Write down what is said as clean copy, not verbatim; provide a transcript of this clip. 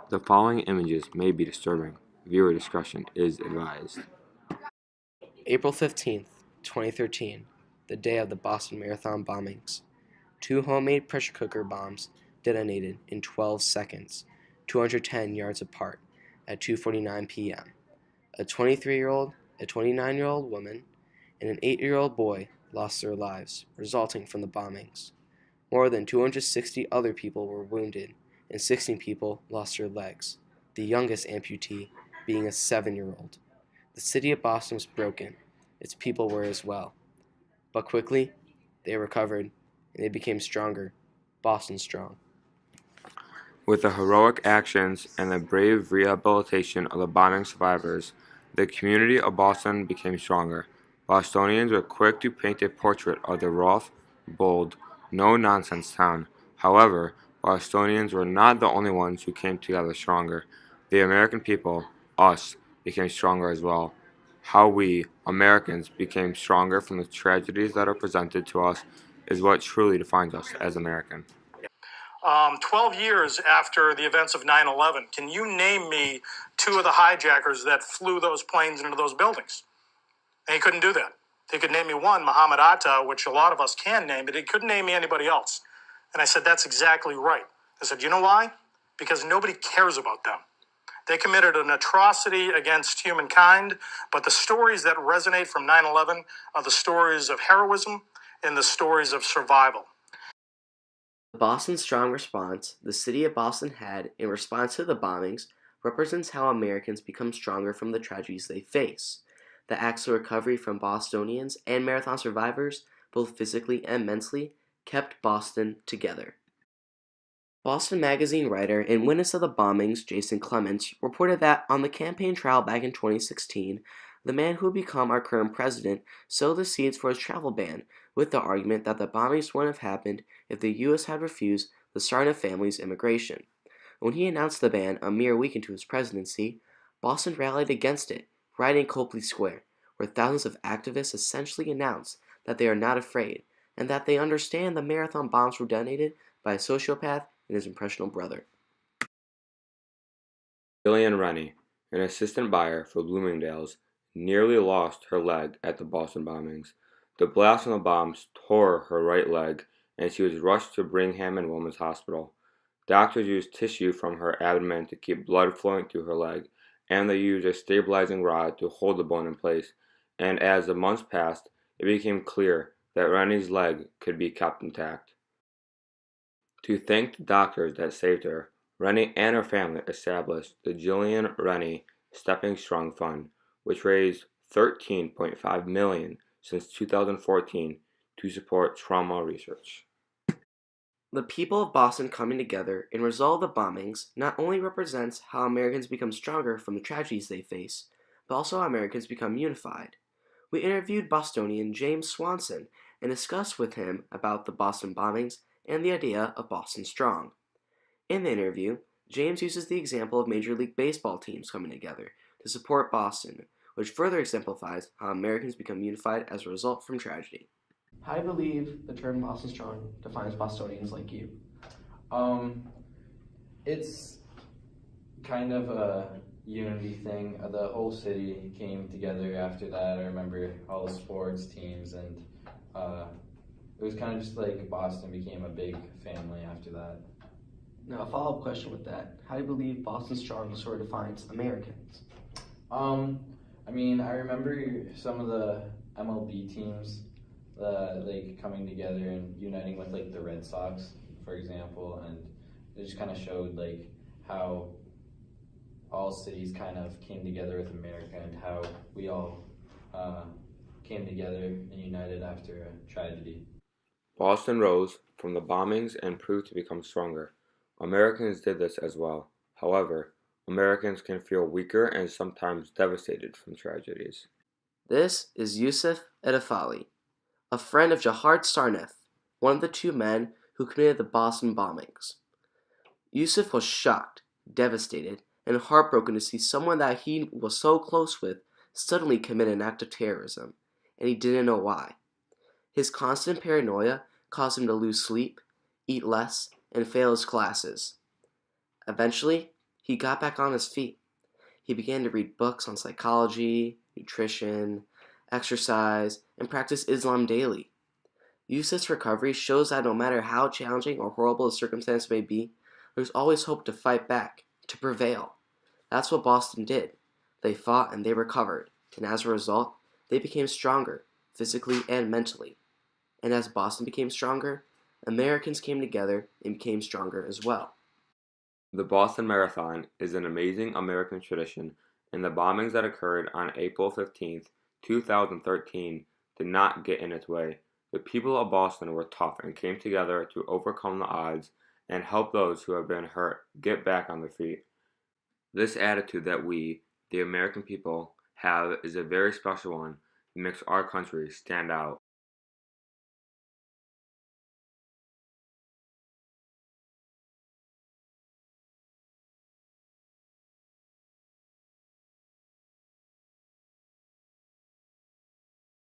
The following images may be disturbing. Viewer discretion is advised. April 15th, 2013, the day of the Boston Marathon bombings. 2 homemade pressure cooker bombs detonated in 12 seconds, 210 yards apart, at 2:49 p.m. A 23-year-old, a 29-year-old woman, and an 8-year-old boy lost their lives, resulting from the bombings. More than 260 other people were wounded, and 16 people lost their legs, the youngest amputee being a 7-year-old. The city of Boston was broken. Its people were as well. But quickly, they recovered, and they became stronger. Boston strong. With the heroic actions and the brave rehabilitation of the bombing survivors, the community of Boston became stronger. Bostonians were quick to paint a portrait of the rough, bold, no-nonsense town. However, Bostonians were not the only ones who came together stronger. The American people, us, became stronger as well. How we, Americans, became stronger from the tragedies that are presented to us is what truly defines us as American. 12 years after the events of 9/11, can you name me 2 of the hijackers that flew those planes into those buildings? And he couldn't do that. He could name me one, Muhammad Atta, which a lot of us can name, but he couldn't name me anybody else. And I said, that's exactly right. I said, you know why? Because nobody cares about them. They committed an atrocity against humankind, but the stories that resonate from 9/11 are the stories of heroism and the stories of survival. The Boston Strong response the city of Boston had in response to the bombings represents how Americans become stronger from the tragedies they face. The acts of recovery from Bostonians and marathon survivors, both physically and mentally, kept Boston together. Boston Magazine writer and witness of the bombings, Jason Clements, reported that on the campaign trail back in 2016, the man who would become our current president sowed the seeds for his travel ban with the argument that the bombings wouldn't have happened if the U.S. had refused the Sarna family's immigration. When he announced the ban a mere week into his presidency, Boston rallied against it, rioting Copley Square, where thousands of activists essentially announced that they are not afraid and that they understand the marathon bombs were detonated by a sociopath and his impressionable brother. Jillian Rennie, an assistant buyer for Bloomingdale's, nearly lost her leg at the Boston bombings. The blast from the bombs tore her right leg, and she was rushed to Brigham and Women's Hospital. Doctors used tissue from her abdomen to keep blood flowing through her leg, and they used a stabilizing rod to hold the bone in place. And as the months passed, it became clear that Rennie's leg could be kept intact. To thank the doctors that saved her, Rennie and her family established the Jillian Rennie Stepping Strong Fund, which raised $13.5 million since 2014 to support trauma research. The people of Boston coming together in resolve the bombings not only represents how Americans become stronger from the tragedies they face, but also how Americans become unified. We interviewed Bostonian James Swanson and discussed with him about the Boston bombings and the idea of Boston Strong. In the interview, James uses the example of Major League Baseball teams coming together to support Boston, which further exemplifies how Americans become unified as a result from tragedy. How do you believe the term Boston Strong defines Bostonians like you? It's kind of a unity thing. The whole city came together after that. I remember all the sports teams, and it was kind of just like Boston became a big family after that. Now, a follow-up question with that. How do you believe Boston Strong sort of defines Americans? I remember some of the MLB teams like coming together and uniting with like the Red Sox, for example, and it just kind of showed like how all cities kind of came together with America and how we all came together and united after a tragedy. Boston rose from the bombings and proved to become stronger. Americans did this as well. However, Americans can feel weaker and sometimes devastated from tragedies. This is Yusuf Edefali, a friend of Jahar Sarnef, one of the 2 men who committed the Boston bombings. Yusuf was shocked, devastated, and heartbroken to see someone that he was so close with suddenly commit an act of terrorism, and he didn't know why. His constant paranoia caused him to lose sleep, eat less, and fail his classes. Eventually, he got back on his feet. He began to read books on psychology, nutrition, exercise, and practice Islam daily. Yusuf's recovery shows that no matter how challenging or horrible the circumstance may be, there's always hope to fight back, to prevail. That's what Boston did. They fought and they recovered, and as a result, they became stronger, physically and mentally. And as Boston became stronger, Americans came together and became stronger as well. The Boston Marathon is an amazing American tradition, and the bombings that occurred on April 15th, 2013 did not get in its way. The people of Boston were tough and came together to overcome the odds and help those who have been hurt get back on their feet. This attitude that we, the American people, have is a very special one that makes our country stand out.